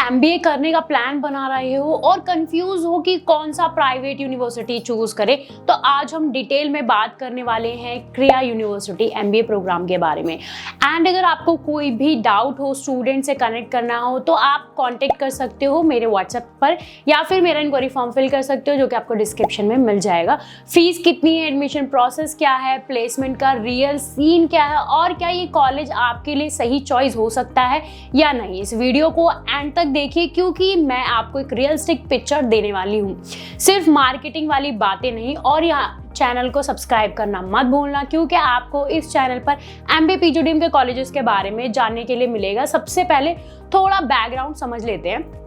MBA करने का plan बना रहे हो और कंफ्यूज हो कि कौन सा प्राइवेट यूनिवर्सिटी चूज करें, तो आज हम डिटेल में बात करने वाले हैं क्रिया यूनिवर्सिटी एमबीए प्रोग्राम के बारे में। एंड अगर आपको कोई भी डाउट हो, स्टूडेंट से कनेक्ट करना हो, तो आप कांटेक्ट कर सकते हो मेरे व्हाट्सएप पर या फिर मेरा इंक्वायरी फॉर्म फिल कर सकते हो, जो कि आपको डिस्क्रिप्शन में मिल जाएगा। फीस कितनी है, एडमिशन प्रोसेस क्या है, प्लेसमेंट का रियल सीन क्या है और क्या ये कॉलेज आपके लिए सही चॉइस हो सकता है या नहीं, इस वीडियो को एंड तक देखिए, क्योंकि मैं आपको एक रियलिस्टिक पिक्चर देने वाली हूँ, सिर्फ मार्केटिंग वाली बातें नहीं। और यहाँ चैनल को सब्सक्राइब करना मत भूलना, क्योंकि आपको इस चैनल पर एमबीए पीजीडीएम के कॉलेजेस के बारे में जानने के लिए मिलेगा। सबसे पहले थोड़ा बैकग्राउंड समझ लेते हैं।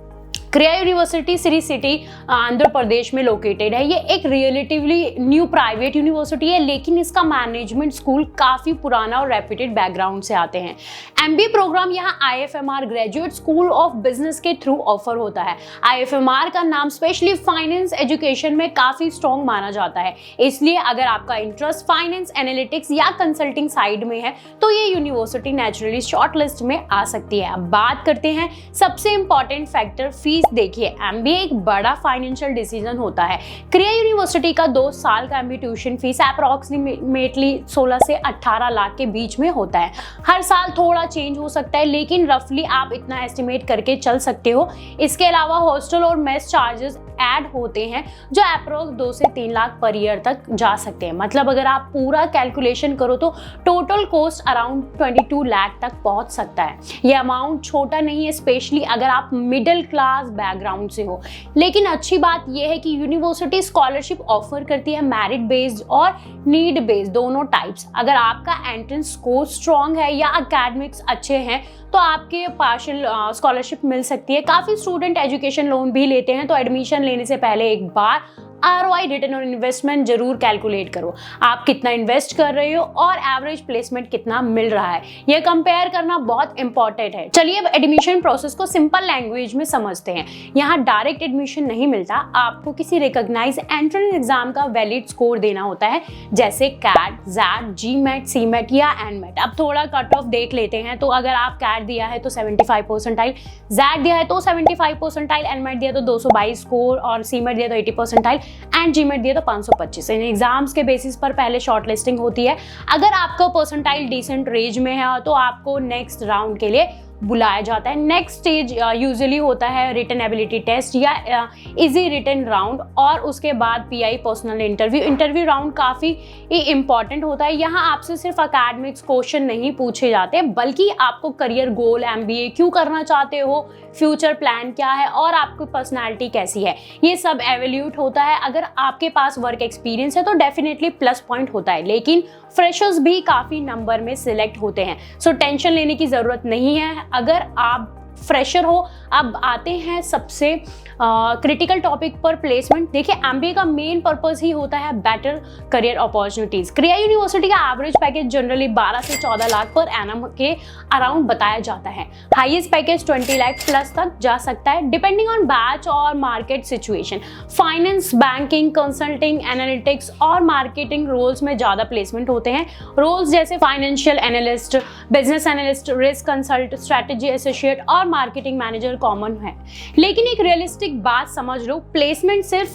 क्रिया यूनिवर्सिटी श्री सिटी आंध्र प्रदेश में लोकेटेड है। ये एक रिलेटिवली न्यू प्राइवेट यूनिवर्सिटी है, लेकिन इसका मैनेजमेंट स्कूल काफ़ी पुराना और रेप्यूटेड बैकग्राउंड से आते हैं। एमबीए प्रोग्राम यहाँ आईएफएमआर ग्रेजुएट स्कूल ऑफ बिजनेस के थ्रू ऑफर होता है। आईएफएमआर का नाम स्पेशली फाइनेंस एजुकेशन में काफ़ी स्ट्रॉन्ग माना जाता है, इसलिए अगर आपका इंटरेस्ट फाइनेंस, एनालिटिक्स या कंसल्टिंग साइड में है तो ये यूनिवर्सिटी नेचुरली शॉर्ट लिस्ट में आ सकती है। अब बात करते हैं सबसे इंपॉर्टेंट फैक्टर फीस। देखिए, एमबीए एक बड़ा फाइनेंशियल डिसीजन होता है। क्रिया यूनिवर्सिटी का 2 साल का एमबीए ट्यूशन फीस अप्रोक्सीमेटली 16 से 18 लाख के बीच में होता है। हर साल थोड़ा चेंज हो सकता है, लेकिन रफली आप इतना एस्टिमेट करके चल सकते हो। इसके अलावा हॉस्टल और मेस चार्जेस ऐड होते हैं, जो अप्रोक्स 2 से 3 लाख पर ईयर तक जा सकते हैं। मतलब अगर आप पूरा कैलकुलेशन करो तो टोटल कॉस्ट अराउंड 22 लाख तक पहुंच सकता है। ये अमाउंट छोटा नहीं है, स्पेशली अगर आप मिडिल क्लास बैकग्राउंड से हो। लेकिन अच्छी बात यह है कि यूनिवर्सिटी स्कॉलरशिप ऑफर करती है, मेरिट बेस्ड और नीड बेस्ड दोनों टाइप्स। अगर आपका एंट्रेंस स्कोर स्ट्रॉन्ग है या एकेडमिक्स अच्छे हैं तो आपके पार्शियल स्कॉलरशिप मिल सकती है। काफ़ी स्टूडेंट एजुकेशन लोन भी लेते हैं, तो एडमिशन लेने से पहले एक बार ROI रिटर्न ऑन इन्वेस्टमेंट जरूर कैलकुलेट करो। आप कितना इन्वेस्ट कर रहे हो और एवरेज प्लेसमेंट कितना मिल रहा है, यह कंपेयर करना बहुत इंपॉर्टेंट है। चलिए अब एडमिशन प्रोसेस को सिंपल लैंग्वेज में समझते हैं। यहाँ डायरेक्ट एडमिशन नहीं मिलता, आपको किसी रिकॉग्नाइज एंट्रेंस एग्जाम का वैलिड स्कोर देना होता है, जैसे कैट, जैट, जीमेट, सीमेट या एनमेट। अब थोड़ा कट ऑफ देख लेते हैं। तो अगर आप कैट दिया है तो 75 परसेंटाइल, जैट दिया है तो 75 परसेंटाइल, एनमेट दिया तो 222 स्कोर और सीमेट दिया तो 80 परसेंटाइल एंड जीमेट दिया तो 525। इन एग्जाम्स के बेसिस पर पहले शॉर्ट लिस्टिंग होती है। अगर आपका परसेंटाइल डिसेंट रेंज में है तो आपको नेक्स्ट राउंड के लिए बुलाया जाता है। नेक्स्ट स्टेज यूजुअली होता है रिटन एबिलिटी टेस्ट या इजी रिटन राउंड, और उसके बाद पीआई पर्सनल इंटरव्यू राउंड काफ़ी इंपॉर्टेंट होता है। यहाँ आपसे सिर्फ अकेडमिक्स क्वेश्चन नहीं पूछे जाते, बल्कि आपको करियर गोल, एमबीए क्यों करना चाहते हो, फ्यूचर प्लान क्या है और आपकी पर्सनैलिटी कैसी है, ये सब एवेल्यूट होता है। अगर आपके पास वर्क एक्सपीरियंस है तो डेफिनेटली प्लस पॉइंट होता है, लेकिन फ्रेशर्स भी काफ़ी नंबर में सिलेक्ट होते हैं, सो टेंशन लेने की ज़रूरत नहीं है अगर आप फ्रेशर हो। अब आते हैं सबसे क्रिटिकल टॉपिक पर, प्लेसमेंट। देखिए, एमबीए का मेन पर्पस ही होता है बेटर करियर अपॉर्चुनिटीज। क्रिया यूनिवर्सिटी का एवरेज पैकेज जनरली 12 से 14 लाख पर एनम के अराउंड बताया जाता है। हाईएस्ट पैकेज 20 लाख प्लस तक जा सकता है, डिपेंडिंग ऑन बैच और market situation. Finance, banking, consulting, analytics और मार्केटिंग रोल्स में ज़्यादा प्लेसमेंट होते हैं। रोल्स जैसे financial analyst, business analyst, risk consult, strategy associate और मार्केटिंग मैनेजर कॉमन है। लेकिन एक रियलिस्टिक बात समझ लो, प्लेसमेंट सिर्फ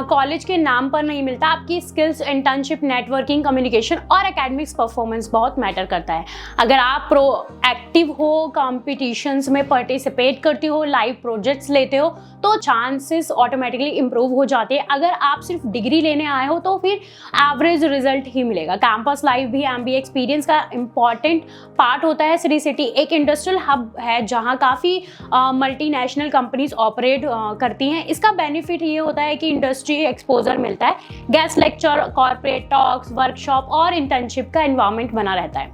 कॉलेज के नाम पर नहीं मिलता। आपकी स्किल्स, इंटर्नशिप, नेटवर्किंग, कम्युनिकेशन और एकेडमिक्स परफॉर्मेंस बहुत मैटर करता है। अगर आप प्रोएक्टिव हो, कॉम्पिटिशन्स में पार्टिसिपेट करते हो, लाइव प्रोजेक्ट्स लेते हो, तो चांसेस ऑटोमेटिकली इंप्रूव हो जाते हैं। अगर आप सिर्फ डिग्री लेने आए हो तो फिर एवरेज रिजल्ट ही मिलेगा। कैंपस लाइफ भी एमबीए एक्सपीरियंस का इंपॉर्टेंट पार्ट होता है। श्री सिटी एक इंडस्ट्रियल हब है जहां काफ़ी मल्टीनेशनल कंपनीज ऑपरेट करती हैं। इसका बेनिफिट ये होता है कि इंडस्ट्री एक्सपोजर मिलता है, guest lecture, corporate talks, workshop और इंटर्नशिप का एनवायरनमेंट बना रहता है।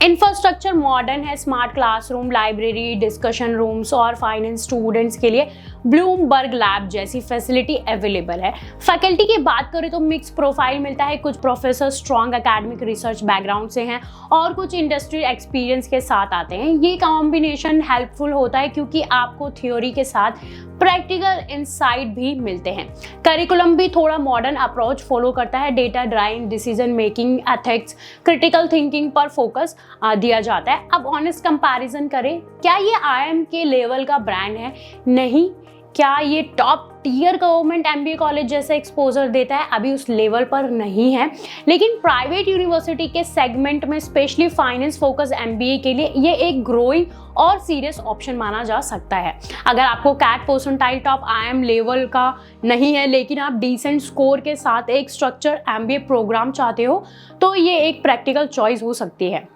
इंफ्रास्ट्रक्चर मॉडर्न है, smart classroom, library, discussion rooms और फाइनेंस स्टूडेंट्स के लिए ब्लूमबर्ग लैब जैसी फैसिलिटी अवेलेबल है। फैकल्टी की बात करें तो मिक्स प्रोफाइल मिलता है, कुछ professor strong academic research background से हैं और कुछ इंडस्ट्री एक्सपीरियंस के साथ आते हैं। ये कॉम्बिनेशन हेल्पफुल यूजफुल होता है क्योंकि आपको थ्योरी के साथ प्रैक्टिकल इंसाइट भी मिलते हैं। करिकुलम भी थोड़ा मॉडर्न अप्रोच फॉलो करता है, data driving, decision making, ethics, critical thinking पर फोकस दिया जाता है। अब ऑनेस्ट कंपैरिजन करें, क्या ये IIM के लेवल का ब्रांड है? नहीं। क्या ये top tier government MBA college जैसा एक्सपोजर देता है? अभी उस लेवल पर नहीं है, लेकिन प्राइवेट यूनिवर्सिटी के सेगमेंट में स्पेशली फाइनेंस फोकस MBA के लिए ये एक ग्रोइंग और सीरियस ऑप्शन माना जा सकता है। अगर आपको CAT percentile top IIM level का नहीं है, लेकिन आप डिसेंट स्कोर के साथ एक स्ट्रक्चर MBA प्रोग्राम चाहते हो, तो ये एक प्रैक्टिकल चॉइस हो सकती है।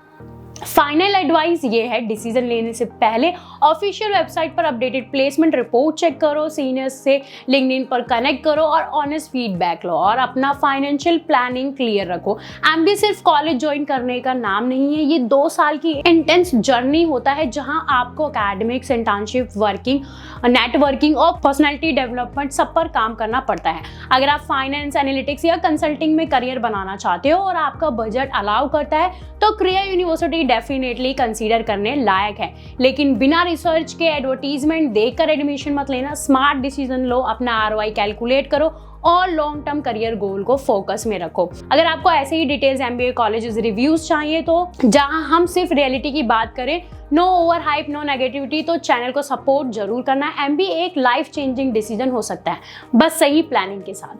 फाइनल एडवाइस ये है, डिसीजन लेने से पहले ऑफिशियल वेबसाइट पर अपडेटेड प्लेसमेंट रिपोर्ट चेक करो, सीनियर्स से लिंक्डइन पर कनेक्ट करो और ऑनेस्ट फीडबैक लो और अपना फाइनेंशियल प्लानिंग क्लियर रखो। MBA सिर्फ कॉलेज ज्वाइन करने का नाम नहीं है, ये 2 साल की इंटेंस जर्नी होता है जहां आपको एकेडमिक्स, इंटर्नशिप, वर्किंग, नेटवर्किंग और पर्सनैलिटी डेवलपमेंट सब पर काम करना पड़ता है। अगर आप फाइनेंस, एनालिटिक्स या कंसल्टिंग में करियर बनाना चाहते हो और आपका बजट अलाउ करता है, तो क्रिया यूनिवर्सिटी डेफिनेटली कंसीडर करने लायक है। लेकिन बिना रिसर्च के एडवर्टीजमेंट देखकर एडमिशन मत लेना। स्मार्ट डिसीजन लो, अपना ROI कैलकुलेट करो और लॉन्ग टर्म करियर गोल को फोकस में रखो। अगर आपको ऐसे ही डिटेल्स MBA कॉलेजेस रिव्यूज चाहिए, तो जहां हम सिर्फ रियलिटी की बात करें, no over hype, no negativity, तो चैनल को सपोर्ट जरूर करना। MBA एक लाइफ चेंजिंग डिसीजन हो सकता है, बस सही प्लानिंग के साथ।